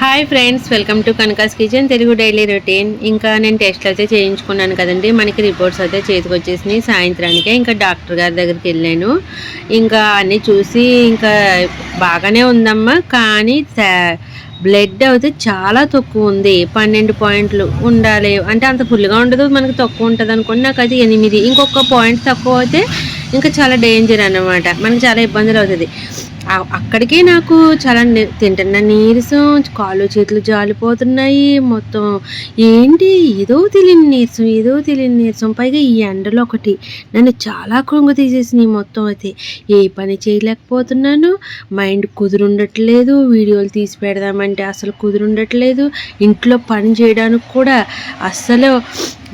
Hi friends, welcome to Kanaka's kitchen Telugu daily routine. ఇంకా నేను టెస్ట్లు అయితే చేయించుకున్నాను కదండి. మనకి రిపోర్ట్స్ అయితే చేతికి వచ్చేసినాయి సాయంత్రానికే. ఇంకా డాక్టర్ గారి దగ్గరికి వెళ్ళాను. ఇంకా అన్నీ చూసి ఇంకా బాగానే ఉందమ్మా, కానీ బ్లడ్ అయితే చాలా తక్కువ ఉంది. 12 పాయింట్లు ఉండాలి అంటే అంత ఫుల్గా ఉండదు, మనకు తక్కువ ఉంటుంది అనుకోండి. నాకు అది 8. ఇంకొక పాయింట్ తక్కువ అయితే ఇంకా చాలా డేంజర్ అన్నమాట, మనకు చాలా ఇబ్బందులు అవుతుంది. అక్కడికే నాకు చాలా తింటున్న నీరసం, కాళ్ళు చేతులు జాలిపోతున్నాయి. మొత్తం ఏంటి ఏదో తెలియని నీరసం. పైగా ఈ ఎండలో ఒకటి నన్ను చాలా కృంగ తీసేసినాయి మొత్తం. అయితే ఏ పని చేయలేకపోతున్నాను, మైండ్ కుదురుండట్లేదు. వీడియోలు తీసి పెడదామంటే అసలు కుదురుండట్లేదు. ఇంట్లో పని చేయడానికి కూడా అస్సలు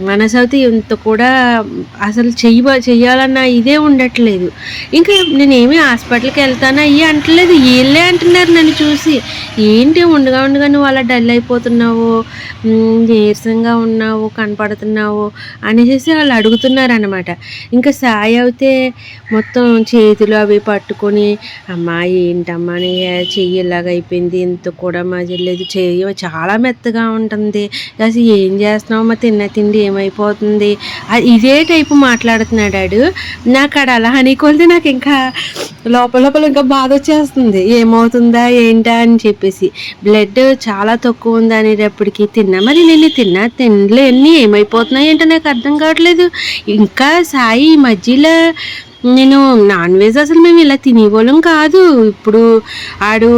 మనసు అయితే ఇంత కూడా అసలు చెయ్యాలన్న ఇదే ఉండట్లేదు. ఇంకా నేనేమి హాస్పిటల్కి వెళ్తానా అయ్యి అంటలేదు, వీళ్ళే అంటున్నారు నన్ను చూసి. ఏంటి ఉండగా నువ్వు అలా డల్ అయిపోతున్నావు, నీరసంగా ఉన్నావు, కనపడుతున్నావు అనేసి వాళ్ళు అడుగుతున్నారు అనమాట. ఇంకా సాయి అయితే మొత్తం చేతులు అవి పట్టుకొని, అమ్మా ఏంటమ్మా నీ చెయ్యి ఇలాగ అయిపోయింది, ఇంత కూడా మజిలేదు, చెయ్యి చాలా మెత్తగా ఉంటుంది, అసలు ఏం చేస్తున్నావు, మా తిండి ఏమైపోతుంది, ఇదే టైపు మాట్లాడుతున్నాడు. నాకు అలా అనుకోలేదు. నాకు ఇంకా లోపల ఇంకా బాధ వచ్చేస్తుంది, ఏమవుతుందా ఏంటా అని చెప్పేసి. బ్లడ్ చాలా తక్కువ ఉంది అనేటప్పటికి మరి నేను తినలేని ఏమైపోతున్నాయి అంటే నాకు అర్థం కావట్లేదు. ఇంకా సాయి ఈ మధ్యలో నేను నాన్ వెజ్ అసలు మేము ఇలా తినేవాళ్ళం కాదు. ఇప్పుడు ఆడు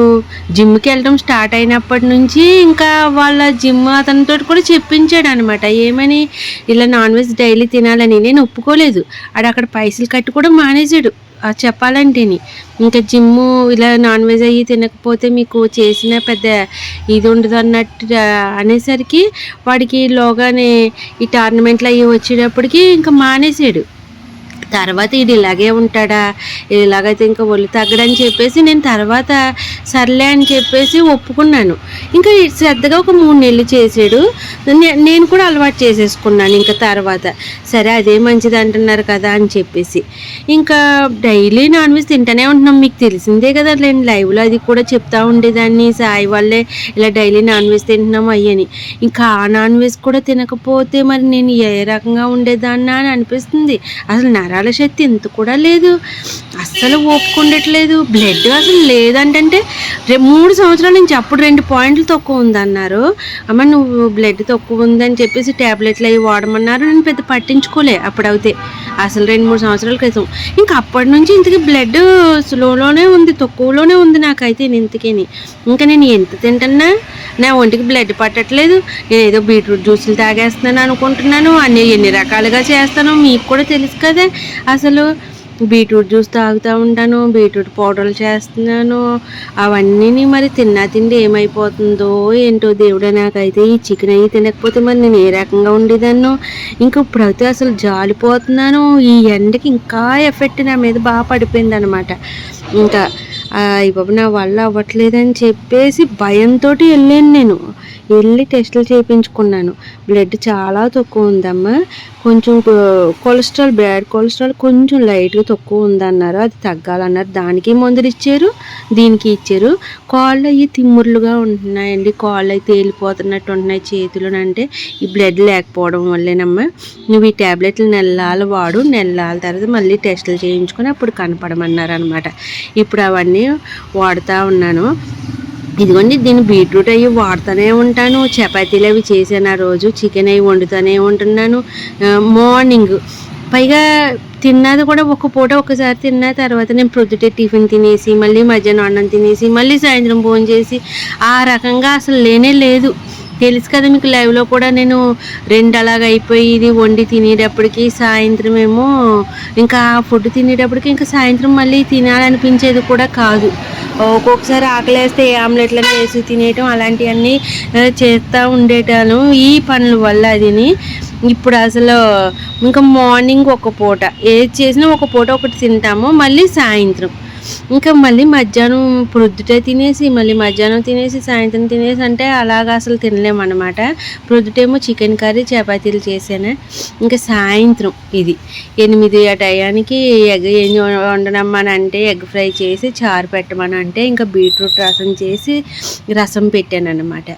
జిమ్కి వెళ్ళడం స్టార్ట్ అయినప్పటి నుంచి ఇంకా వాళ్ళ జిమ్ అతనితో కూడా చెప్పించాడు అనమాట, ఏమని ఇలా నాన్ వెజ్ డైలీ తినాలని. నేను ఒప్పుకోలేదు. ఆడు అక్కడ పైసలు కట్టి కూడా మానేసాడు చెప్పాలంటేని. ఇంకా జిమ్ము ఇలా నాన్ వెజ్ అయ్యి తినకపోతే మీకు చేసిన పెద్ద ఇది ఉండదు అన్నట్టు అనేసరికి వాడికి లోగానే ఈ టోర్నమెంట్లు అయ్యి వచ్చేటప్పటికి ఇంకా మానేసాడు. తర్వాత ఇది ఇలాగే ఉంటాడా, ఇలాగైతే ఇంకా ఒళ్ళు తగ్గడని చెప్పేసి నేను తర్వాత సర్లే అని చెప్పేసి ఒప్పుకున్నాను. ఇంకా శ్రద్ధగా ఒక 3 నెలలు చేసాడు. నేను కూడా అలవాటు చేసేసుకున్నాను. ఇంకా తర్వాత సరే అదే మంచిది అంటున్నారు కదా అని చెప్పేసి ఇంకా డైలీ నాన్ వెజ్ తింటూనే ఉంటున్నాం. మీకు తెలిసిందే కదా, నేను లైవ్లో అది కూడా చెప్తా ఉండేదాన్ని, సాయి వాళ్ళే ఇలా డైలీ నాన్ వెజ్ తింటున్నాము అయ్యని. ఇంకా ఆ నాన్ వెజ్ కూడా తినకపోతే మరి నేను ఏ రకంగా ఉండేదాన్నా అని అనిపిస్తుంది. అసలు నరాల శక్తి ఇంత కూడా లేదు, అస్సలు ఓపుకుండట్లేదు. బ్లడ్ అసలు లేదంటే 3 సంవత్సరాల నుంచి అప్పుడు 2 పాయింట్లు తక్కువ ఉందన్నారు. అమ్మ నువ్వు బ్లడ్ తక్కువ ఉందని చెప్పేసి ట్యాబ్లెట్లు అవి వాడమన్నారు. నేను పెద్ద పట్టించుకోలే అప్పుడైతే, అసలు 2-3 సంవత్సరాల క్రితం. ఇంకా అప్పటి నుంచి ఇంతకీ బ్లడ్ స్లోలోనే ఉంది, తక్కువలోనే ఉంది నాకైతే ఇంతకని. ఇంకా నేను ఎంత తింటున్నా నా ఒంటికి బ్లడ్ పట్టట్లేదు. నేను ఏదో బీట్రూట్ జ్యూసులు తాగేస్తున్నాను అనుకుంటున్నాను, ఎన్ని రకాలుగా చేస్తానో మీకు కూడా తెలుసు కదా. అసలు బీట్రూట్ జ్యూస్ తాగుతూ ఉంటాను, బీట్రూట్ పౌడర్లు చేస్తున్నాను, అవన్నీ మరి తిండి ఏమైపోతుందో ఏంటో దేవుడా. నాకైతే ఈ చికెన్ అయ్యి తినకపోతే మరి నేను ఏ రకంగా ఉండేదాన్నో. ఇంకా ఇప్పుడైతే అసలు జాలిపోతున్నాను. ఈ ఎండకి ఇంకా ఎఫెక్ట్ నా మీద బాగా పడిపోయింది అనమాట. ఇంకా బాబు నా వల్ల అవ్వట్లేదని చెప్పేసి భయంతో వెళ్ళాను. వెళ్ళి టెస్టులు చేయించుకున్నాను. బ్లడ్ చాలా తక్కువ ఉందమ్మా, కొంచెం బ్యాడ్ కొలెస్ట్రాల్ కొంచెం లైట్గా తక్కువ ఉందన్నారు, అది తగ్గాలన్నారు. దానికి మందులు ఇచ్చారు, దీనికి ఇచ్చారు. కాళ్ళు అవి తిమ్ముర్లుగా ఉంటున్నాయండి, కాళ్ళు అవి తేలిపోతున్నట్టు ఉంటున్నాయి చేతులు. అంటే ఈ బ్లడ్ లేకపోవడం వల్లేనమ్మా. నువ్వు ఈ ట్యాబ్లెట్లు నెలలు వాడు, నెలల తర్వాత మళ్ళీ టెస్టులు చేయించుకొని అప్పుడు కనపడమన్నారు అనమాట. ఇప్పుడు అవన్నీ వాడుతూ ఉన్నాను. ఇదిగోండి దీన్ని బీట్రూట్ అవి వాడుతూనే ఉంటాను. చపాతీలు అవి చేసాను, ఆ రోజు చికెన్ అవి వండుతూనే ఉంటున్నాను మార్నింగ్. పైగా తిన్నది కూడా ఒక పూట ఒకసారి తిన్న తర్వాత నేను ప్రొద్దుటే టిఫిన్ తినేసి మళ్ళీ మధ్యాహ్నం అన్నం తినేసి మళ్ళీ సాయంత్రం భోజనం చేసి ఆ రకంగా అసలు లేనే లేదు. తెలుసు కదా మీకు, లైవ్లో కూడా నేను 2 అలాగ అయిపోయి ఇది వండి తినేటప్పటికి సాయంత్రం ఏమో ఇంకా ఫుడ్ తినేటప్పటికి ఇంకా సాయంత్రం మళ్ళీ తినాలనిపించేది కూడా కాదు. ఒక్కొక్కసారి ఆకలేస్తే ఆమ్లెట్లను వేసి తినేయటం అలాంటివన్నీ చేస్తూ ఉండేటాను ఈ పనుల వల్ల. అదిని ఇప్పుడు అసలు ఇంకా మార్నింగ్ ఒక పూట ఏది చేసినా ఒక పూట ఒకటి తింటాము, మళ్ళీ సాయంత్రం ఇంకా మళ్ళీ మధ్యాహ్నం ప్రొద్దుటే తినేసి మళ్ళీ మధ్యాహ్నం తినేసి సాయంత్రం తినేసి అంటే అలాగా అసలు తినలేమన్నమాట. ప్రొద్దుటేమో చికెన్ కర్రీ చపాతీలు చేశాను. ఇంకా సాయంత్రం ఇది 8 ఆ టయానికి ఎగ్ ఏం వండనమ్మని అంటే ఎగ్ ఫ్రై చేసి చారు పెట్టమని అంటే ఇంకా బీట్రూట్ రసం చేసి రసం పెట్టాను అన్నమాట.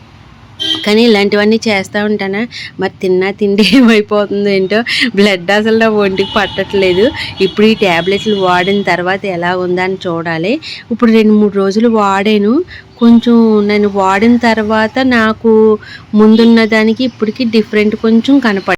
కానీ ఇలాంటివన్నీ చేస్తూ ఉంటానా, మరి తిన్నా తిండి ఏమైపోతుందో ఏంటో, బ్లడ్ అసలు నా ఒంటికి పట్టట్లేదు. ఇప్పుడు ఈ ట్యాబ్లెట్లు వాడిన తర్వాత ఎలా ఉందా అని చూడాలి. ఇప్పుడు 2-3 రోజులు వాడాను. కొంచెం నేను వాడిన తర్వాత నాకు ముందున్న దానికి ఇప్పటికి డిఫరెంట్ కొంచెం కనపడింది.